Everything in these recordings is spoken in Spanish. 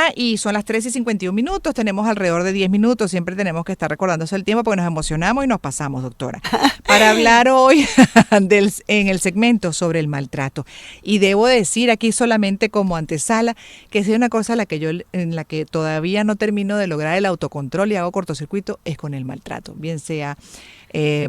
doctora, y son las 3:51. Tenemos alrededor de 10 minutos. Siempre tenemos que estar recordándose el tiempo porque nos emocionamos y nos pasamos, doctora. Para hablar hoy en el segmento sobre el maltrato. Y debo decir aquí solamente como antesala que si hay una cosa en la que todavía no termino de lograr el autocontrol y hago cortocircuito es con el maltrato. Bien sea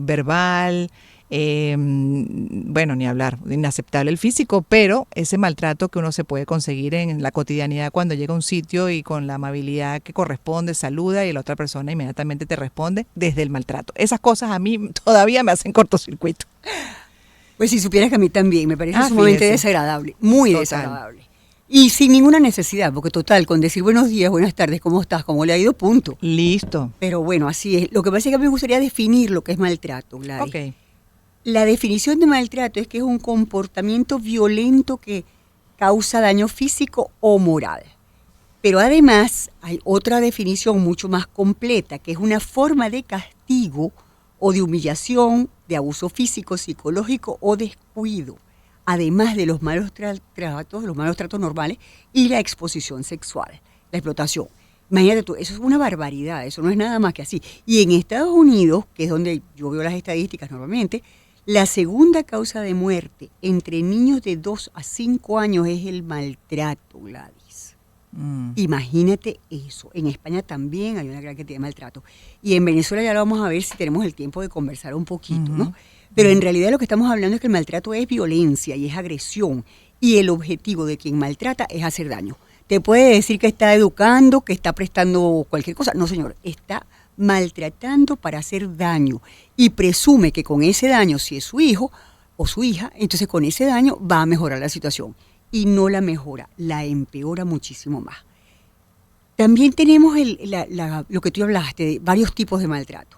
verbal, bueno, ni hablar, inaceptable el físico, pero ese maltrato que uno se puede conseguir en la cotidianidad cuando llega a un sitio y con la amabilidad que corresponde, saluda y la otra persona inmediatamente te responde desde el maltrato. Esas cosas a mí todavía me hacen cortocircuito. Pues si supieras que a mí también me parece sumamente desagradable, muy desagradable. Y sin ninguna necesidad, porque total, con decir buenos días, buenas tardes, ¿cómo estás? ¿Cómo le ha ido? Punto. Listo. Pero bueno, así es. Lo que pasa es que a mí me gustaría definir lo que es maltrato, Gladys. Ok. La definición de maltrato es que es un comportamiento violento que causa daño físico o moral. Pero además hay otra definición mucho más completa, que es una forma de castigo o de humillación, de abuso físico, psicológico o descuido, además de los malos tratos normales y la exposición sexual, la explotación. Imagínate tú, eso es una barbaridad, eso no es nada más que así. Y en Estados Unidos, que es donde yo veo las estadísticas normalmente, la segunda causa de muerte entre niños de 2 a 5 años es el maltrato, Gladys. Imagínate eso. En España también hay una gran cantidad de maltrato. Y en Venezuela ya lo vamos a ver si tenemos el tiempo de conversar un poquito, ¿no? Pero en realidad lo que estamos hablando es que el maltrato es violencia y es agresión. Y el objetivo de quien maltrata es hacer daño. Te puede decir que está educando, que está prestando cualquier cosa. No, señor, está maltratando para hacer daño y presume que con ese daño, si es su hijo o su hija, entonces con ese daño va a mejorar la situación y no la mejora, la empeora muchísimo más. También tenemos lo que tú hablaste de varios tipos de maltrato.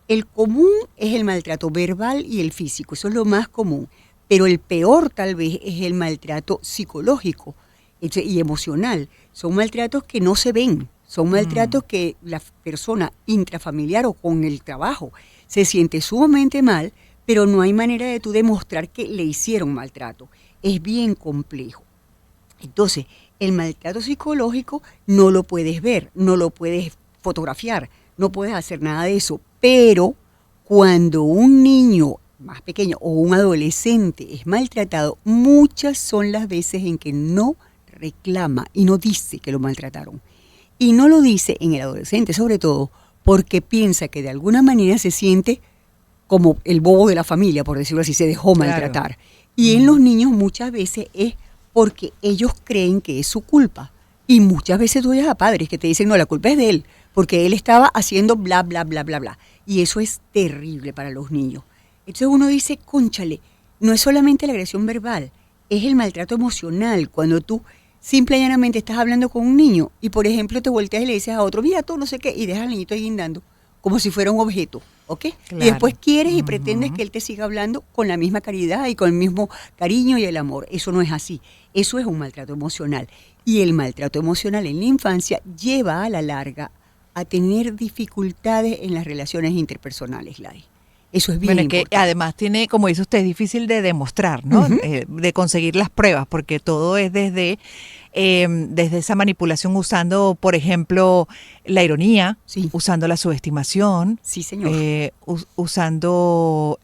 El común es el maltrato verbal y el físico, eso es lo más común, pero el peor tal vez es el maltrato psicológico y emocional. Son maltratos que no se ven. Son maltratos que la persona intrafamiliar o con el trabajo se siente sumamente mal, pero no hay manera de tú demostrar que le hicieron maltrato. Es bien complejo. Entonces, el maltrato psicológico no lo puedes ver, no lo puedes fotografiar, no puedes hacer nada de eso. Pero cuando un niño más pequeño o un adolescente es maltratado, muchas son las veces en que no reclama y no dice que lo maltrataron. Y no lo dice en el adolescente, sobre todo, porque piensa que de alguna manera se siente como el bobo de la familia, por decirlo así, se dejó maltratar. Claro. Y en los niños muchas veces es porque ellos creen que es su culpa. Y muchas veces tú oyes a padres que te dicen, no, la culpa es de él, porque él estaba haciendo bla, bla, bla, bla, bla. Y eso es terrible para los niños. Entonces uno dice, cónchale, no es solamente la agresión verbal, es el maltrato emocional, cuando tú simple y llanamente estás hablando con un niño y, por ejemplo, te volteas y le dices a otro, mira tú, no sé qué, y dejas al niñito ahí guindando, como si fuera un objeto, ¿ok? Claro. Y después quieres y pretendes que él te siga hablando con la misma caridad y con el mismo cariño y el amor. Eso no es así. Eso es un maltrato emocional. Y el maltrato emocional en la infancia lleva a la larga a tener dificultades en las relaciones interpersonales, Gladys. Eso es bien importante. Que además tiene, como dice usted, es difícil de demostrar, ¿no? De conseguir las pruebas, porque todo es desde esa manipulación usando, por ejemplo, la ironía, usando la subestimación, señor. Usando,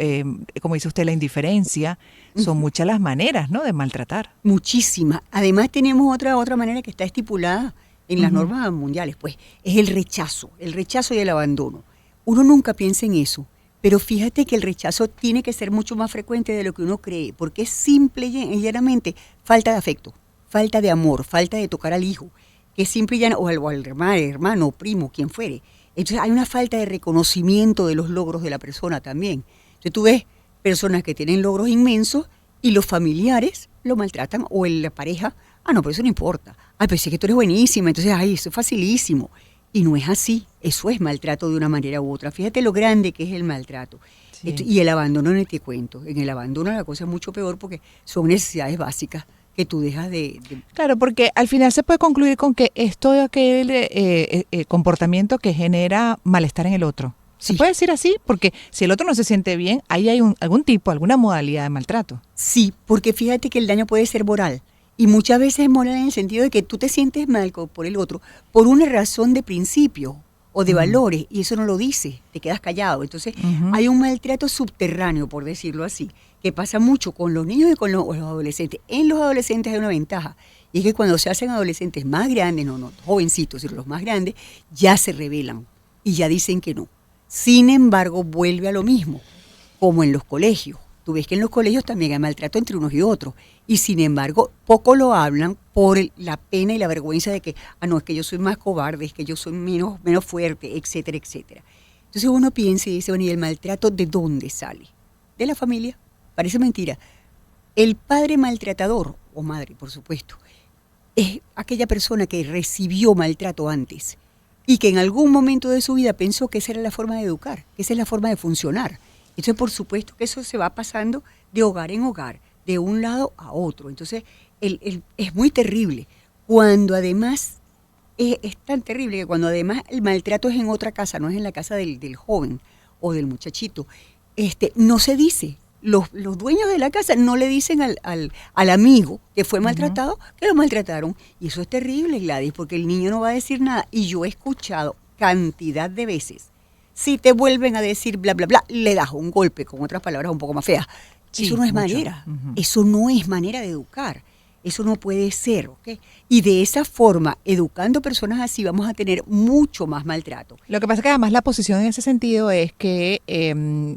como dice usted, la indiferencia. Son muchas las maneras, ¿no?, de maltratar. Muchísimas. Además tenemos otra manera que está estipulada en las normas mundiales, pues, es el rechazo y el abandono. Uno nunca piensa en eso. Pero fíjate que el rechazo tiene que ser mucho más frecuente de lo que uno cree, porque es simple y llanamente falta de afecto, falta de amor, falta de tocar al hijo, que es simple y llanamente, o al hermano, primo, quien fuere. Entonces hay una falta de reconocimiento de los logros de la persona también. Entonces tú ves personas que tienen logros inmensos y los familiares lo maltratan, o la pareja, no, pero eso no importa. Pero sí que tú eres buenísima, entonces, eso es facilísimo. Y no es así, eso es maltrato de una manera u otra. Fíjate lo grande que es el maltrato. Sí. Y el abandono, no te cuento. En el abandono la cosa es mucho peor porque son necesidades básicas que tú dejas de... Claro, porque al final se puede concluir con que esto es aquel comportamiento que genera malestar en el otro. ¿Se puede decir así? Porque si el otro no se siente bien, ahí hay alguna modalidad de maltrato. Sí, porque fíjate que el daño puede ser moral. Y muchas veces es moral en el sentido de que tú te sientes mal por el otro por una razón de principio o de valores, y eso no lo dices, te quedas callado. Entonces hay un maltrato subterráneo, por decirlo así, que pasa mucho con los niños y con los adolescentes. En los adolescentes hay una ventaja, y es que cuando se hacen adolescentes más grandes, no jovencitos, sino los más grandes, ya se rebelan y ya dicen que no. Sin embargo, vuelve a lo mismo, como en los colegios. Tú ves que en los colegios también hay maltrato entre unos y otros, y sin embargo, poco lo hablan por la pena y la vergüenza de que, no, es que yo soy más cobarde, es que yo soy menos fuerte, etcétera, etcétera. Entonces uno piensa y dice, bueno, ¿y el maltrato de dónde sale? De la familia. Parece mentira. El padre maltratador, o madre, por supuesto, es aquella persona que recibió maltrato antes y que en algún momento de su vida pensó que esa era la forma de educar, que esa es la forma de funcionar. Entonces, por supuesto que eso se va pasando de hogar en hogar, de un lado a otro. Entonces, es muy terrible. Cuando además, es tan terrible que cuando además el maltrato es en otra casa, no es en la casa del joven o del muchachito, no se dice. Los dueños de la casa no le dicen al amigo que fue maltratado que lo maltrataron. Y eso es terrible, Gladys, porque el niño no va a decir nada. Y yo he escuchado cantidad de veces, si te vuelven a decir bla, bla, bla, le das un golpe, con otras palabras un poco más feas. Sí, eso no es manera. Eso no es manera de educar. Eso no puede ser, ¿ok? Y de esa forma, educando personas así, vamos a tener mucho más maltrato. Lo que pasa es que además la posición en ese sentido es que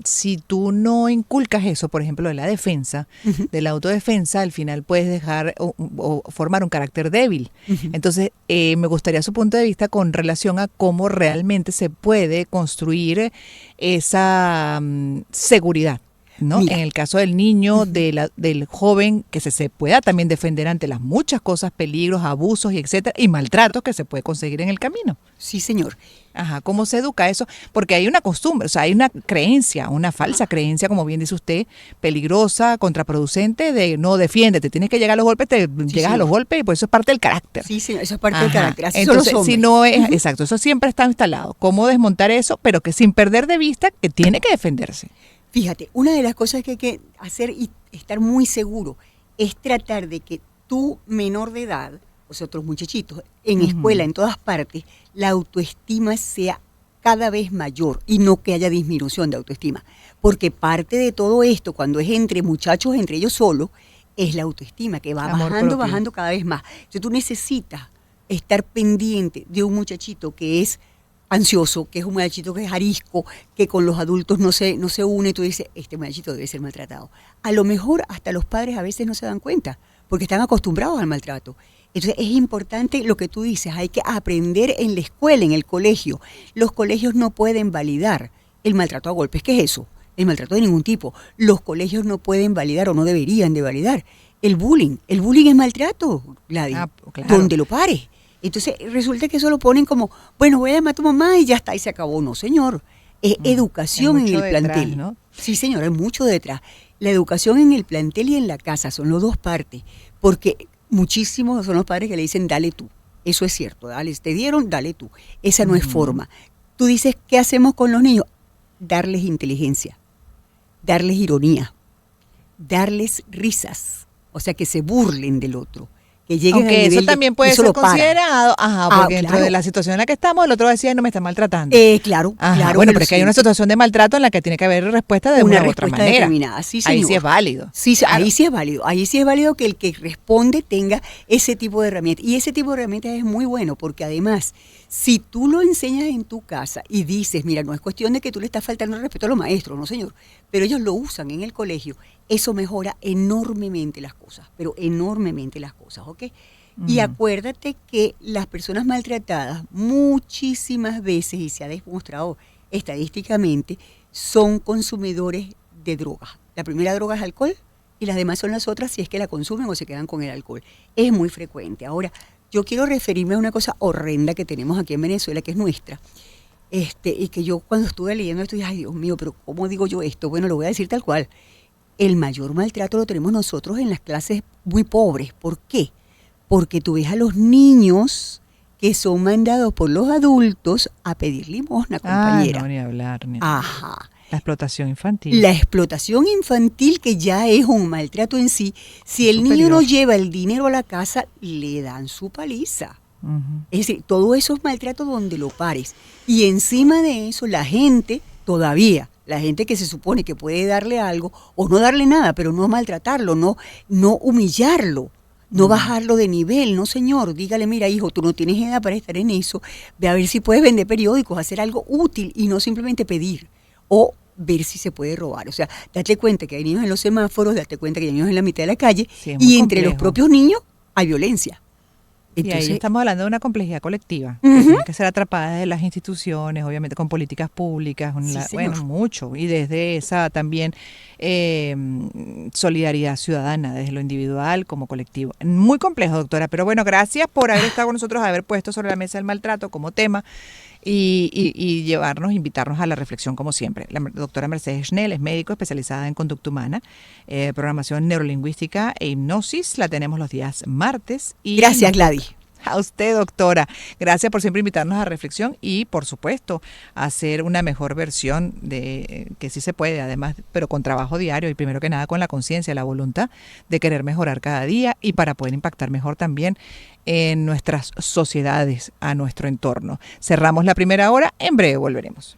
si tú no inculcas eso, por ejemplo, de la defensa, de la autodefensa, al final puedes dejar o formar un carácter débil. Entonces, me gustaría su punto de vista con relación a cómo realmente se puede construir esa seguridad, ¿no? Mira, en el caso del niño, del joven, que se pueda también defender ante las muchas cosas, peligros, abusos y etcétera, y maltratos que se puede conseguir en el camino. Sí, señor. Ajá, ¿cómo se educa eso? Porque hay una costumbre, o sea, hay una creencia, una falsa creencia, como bien dice usted, peligrosa, contraproducente, de no defiéndete, tienes que llegar a los golpes, llegas a los golpes, y pues eso es parte del carácter. Sí, señor, eso es parte del carácter. Así entonces, son los si no es, exacto, eso siempre está instalado. ¿Cómo desmontar eso? Pero que sin perder de vista que tiene que defenderse. Fíjate, una de las cosas que hay que hacer y estar muy seguro es tratar de que tu menor de edad, o sea, otros muchachitos, en escuela, en todas partes, la autoestima sea cada vez mayor y no que haya disminución de autoestima. Porque parte de todo esto, cuando es entre muchachos, entre ellos solos, es la autoestima que va bajando cada vez más. Entonces tú necesitas estar pendiente de un muchachito que es ansioso, que es un muchachito que es arisco, que con los adultos no se une, tú dices, este muchachito debe ser maltratado. A lo mejor hasta los padres a veces no se dan cuenta, porque están acostumbrados al maltrato. Entonces es importante lo que tú dices, hay que aprender en la escuela, en el colegio. Los colegios no pueden validar el maltrato a golpes. ¿Qué es eso? El maltrato de ningún tipo. Los colegios no pueden validar o no deberían de validar el bullying. El bullying es maltrato, Gladys, claro. Donde lo pares. Entonces resulta que eso lo ponen como, bueno, voy a llamar a tu mamá y ya está, y se acabó. No, señor. Es educación en el plantel. Detrás, ¿no? Sí, señor, hay mucho detrás. La educación en el plantel y en la casa son las dos partes, porque muchísimos son los padres que le dicen, dale tú. Eso es cierto, dale, te dieron, dale tú. Esa no es forma. Tú dices, ¿qué hacemos con los niños? Darles inteligencia, darles ironía, darles risas, o sea, que se burlen del otro. Que lleguen aunque eso también puede ser considerado, porque dentro de la situación en la que estamos, el otro decía, no me está maltratando. Claro. Bueno, pero es que hay una situación de maltrato en la que tiene que haber respuesta de una u otra manera. Sí, ahí sí es válido. Sí, claro. Ahí sí es válido. Ahí sí es válido que el que responde tenga ese tipo de herramientas. Y ese tipo de herramientas es muy bueno, porque además, si tú lo enseñas en tu casa y dices, mira, no es cuestión de que tú le estás faltando el respeto a los maestros, no señor, pero ellos lo usan en el colegio, eso mejora enormemente las cosas, pero enormemente las cosas, ¿ok? Y acuérdate que las personas maltratadas muchísimas veces, y se ha demostrado estadísticamente, son consumidores de drogas. La primera droga es alcohol y las demás son las otras si es que la consumen o se quedan con el alcohol. Es muy frecuente. Ahora, yo quiero referirme a una cosa horrenda que tenemos aquí en Venezuela, que es nuestra, y que yo cuando estuve leyendo esto dije, ay Dios mío, pero ¿cómo digo yo esto? Bueno, lo voy a decir tal cual. El mayor maltrato lo tenemos nosotros en las clases muy pobres. ¿Por qué? Porque tú ves a los niños que son mandados por los adultos a pedir limosna, compañera. No, ni hablar. Ajá. La explotación infantil. La explotación infantil, que ya es un maltrato en sí, si el niño no lleva el dinero a la casa, le dan su paliza. Es decir, todo eso es maltrato donde lo pares. Y encima de eso, la gente que se supone que puede darle algo, o no darle nada, pero no maltratarlo, no humillarlo, no bajarlo de nivel, no señor, dígale, mira hijo, tú no tienes edad para estar en eso, ve a ver si puedes vender periódicos, hacer algo útil y no simplemente pedir, o ver si se puede robar. O sea, date cuenta que hay niños en los semáforos, date cuenta que hay niños en la mitad de la calle, Sí, y entre los propios niños hay violencia. Entonces, y ahí estamos hablando de una complejidad colectiva, que tiene que ser atrapada desde las instituciones, obviamente con políticas públicas, bueno, mucho, y desde esa también solidaridad ciudadana, desde lo individual como colectivo. Muy complejo, doctora, pero bueno, gracias por haber estado con nosotros, haber puesto sobre la mesa el maltrato como tema y invitarnos a la reflexión como siempre. La doctora Mercedes Schnell es médico especializada en conducta humana, programación neurolingüística e hipnosis. La tenemos los días martes. Gracias, Gladys. A usted, doctora. Gracias por siempre invitarnos a reflexión y, por supuesto, a hacer una mejor versión de que sí se puede, además, pero con trabajo diario y primero que nada con la conciencia, la voluntad de querer mejorar cada día y para poder impactar mejor también en nuestras sociedades, a nuestro entorno. Cerramos la primera hora, en breve volveremos.